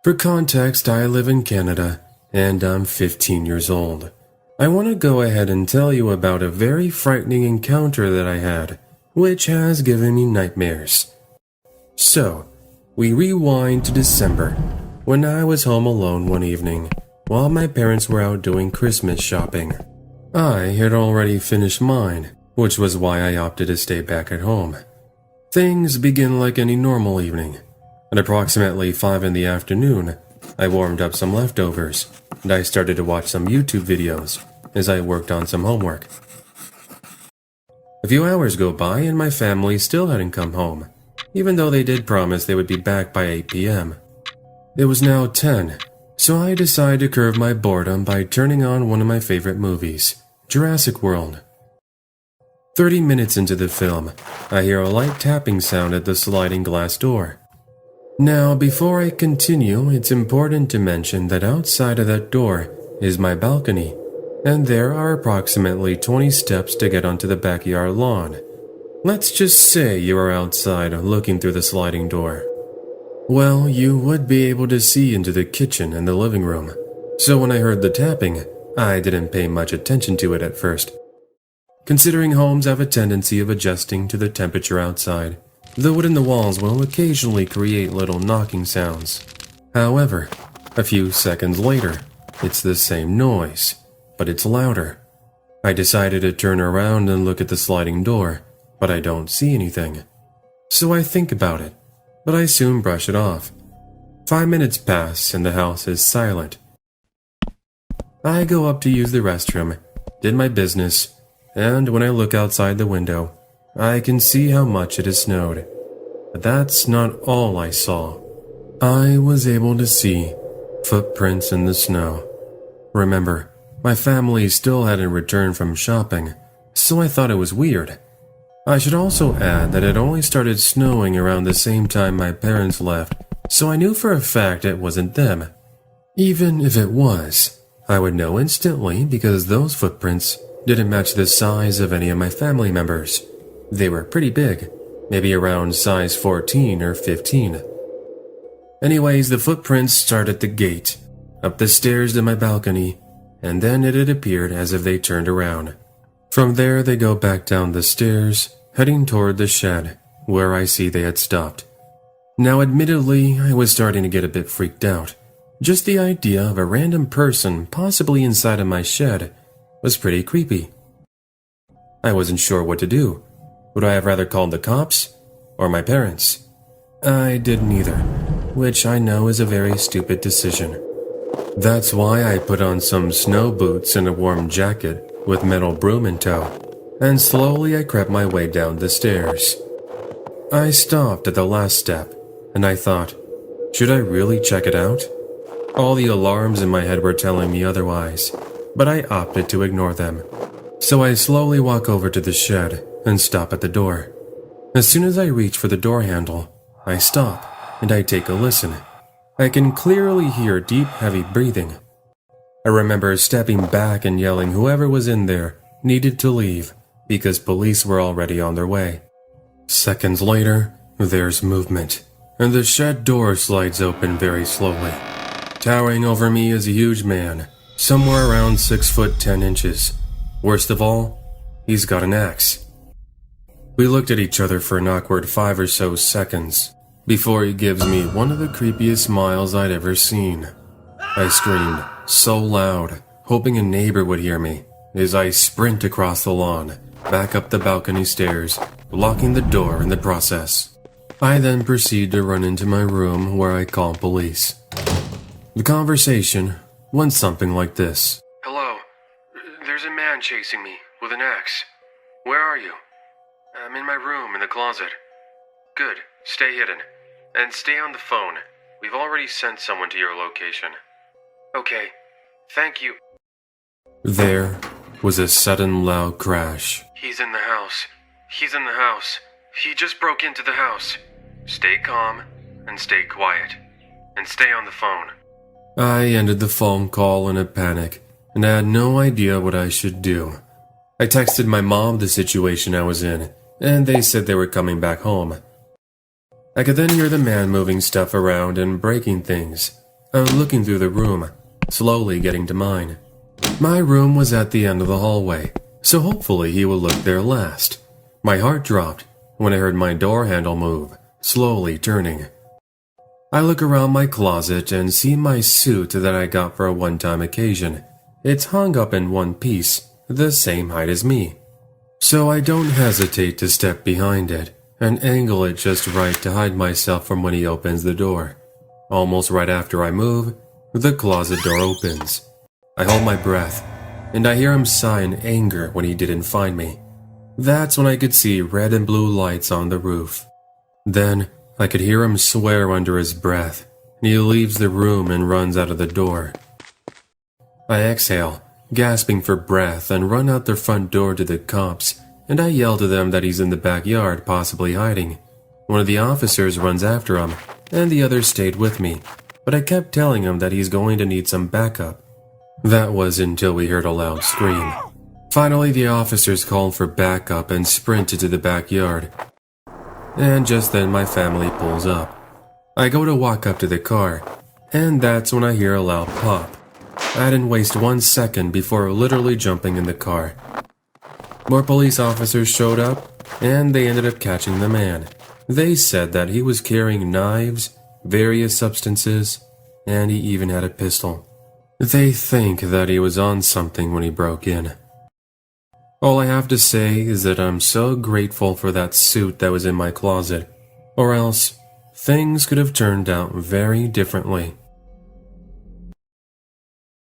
For context, I live in Canada, and I'm 15 years old. I want to go ahead and tell you about a very frightening encounter that I had, which has given me nightmares. So, we rewind to December, when I was home alone one evening, while my parents were out doing Christmas shopping. I had already finished mine, which was why I opted to stay back at home. Things begin like any normal evening. At approximately 5 in the afternoon, I warmed up some leftovers, and I started to watch some YouTube videos as I worked on some homework. A few hours go by and my family still hadn't come home, even though they did promise they would be back by 8 p.m. It was now 10, so I decided to curb my boredom by turning on one of my favorite movies, Jurassic World. 30 minutes into the film, I hear a light tapping sound at the sliding glass door. Now, before I continue, it's important to mention that outside of that door is my balcony, and there are approximately 20 steps to get onto the backyard lawn. Let's just say you are outside looking through the sliding door. Well, you would be able to see into the kitchen and the living room, so when I heard the tapping, I didn't pay much attention to it at first. Considering homes have a tendency of adjusting to the temperature outside, the wood in the walls will occasionally create little knocking sounds. However, a few seconds later, it's the same noise, but it's louder. I decided to turn around and look at the sliding door, but I don't see anything. So I think about it, but I soon brush it off. 5 minutes pass and the house is silent. I go up to use the restroom, did my business, and when I look outside the window, I can see how much it has snowed. But that's not all I saw. I was able to see footprints in the snow. Remember, my family still hadn't returned from shopping, so I thought it was weird. I should also add that it only started snowing around the same time my parents left, so I knew for a fact it wasn't them. Even if it was, I would know instantly because those footprints didn't match the size of any of my family members. They were pretty big, maybe around size 14 or 15. Anyways, the footprints start at the gate, up the stairs to my balcony, and then it had appeared as if they turned around. From there, they go back down the stairs, heading toward the shed, where I see they had stopped. Now, admittedly, I was starting to get a bit freaked out. Just the idea of a random person possibly inside of my shed was pretty creepy. I wasn't sure what to do. Would I have rather called the cops or my parents? I did neither, which I know is a very stupid decision. That's why I put on some snow boots and a warm jacket with metal broom in tow, and slowly I crept my way down the stairs. I stopped at the last step, and I thought, should I really check it out? All the alarms in my head were telling me otherwise, but I opted to ignore them. So I slowly walk over to the shed and stop at the door. As soon as I reach for the door handle, I stop and I take a listen. I can clearly hear deep, heavy breathing. I remember stepping back and yelling whoever was in there needed to leave because police were already on their way. Seconds later, there's movement, and the shed door slides open very slowly. Towering over me is a huge man, somewhere around 6 foot 10 inches. Worst of all, he's got an axe. We looked at each other for an awkward 5 or so seconds before he gives me one of the creepiest smiles I'd ever seen. I screamed so loud, hoping a neighbor would hear me, as I sprint across the lawn, back up the balcony stairs, locking the door in the process. I then proceed to run into my room where I call police. The conversation went something like this. Hello. There's a man chasing me with an axe. Where are you? I'm in my room in the closet. Good. Stay hidden. And stay on the phone. We've already sent someone to your location. Okay. Thank you. There was a sudden loud crash. He's in the house. He's in the house. He just broke into the house. Stay calm and stay quiet. And stay on the phone. I ended the phone call in a panic, and I had no idea what I should do. I texted my mom the situation I was in, and they said they were coming back home. I could then hear the man moving stuff around and breaking things, I'm looking through the room, slowly getting to mine. My room was at the end of the hallway, so hopefully he will look there last. My heart dropped when I heard my door handle move, slowly turning. I look around my closet and see my suit that I got for a one-time occasion. It's hung up in one piece, the same height as me. So I don't hesitate to step behind it and angle it just right to hide myself from when he opens the door. Almost right after I move, the closet door opens. I hold my breath, and I hear him sigh in anger when he didn't find me. That's when I could see red and blue lights on the roof. Then, I could hear him swear under his breath, and he leaves the room and runs out of the door. I exhale, gasping for breath, and run out the front door to the cops, and I yell to them that he's in the backyard, possibly hiding. One of the officers runs after him, and the others stayed with me, but I kept telling him that he's going to need some backup. That was until we heard a loud scream. Finally, the officers called for backup and sprinted to the backyard. And just then my family pulls up. I go to walk up to the car, and that's when I hear a loud pop. I didn't waste 1 second before literally jumping in the car. More police officers showed up, and they ended up catching the man. They said that he was carrying knives, various substances, and he even had a pistol. They think that he was on something when he broke in. All I have to say is that I'm so grateful for that suit that was in my closet, or else things could have turned out very differently.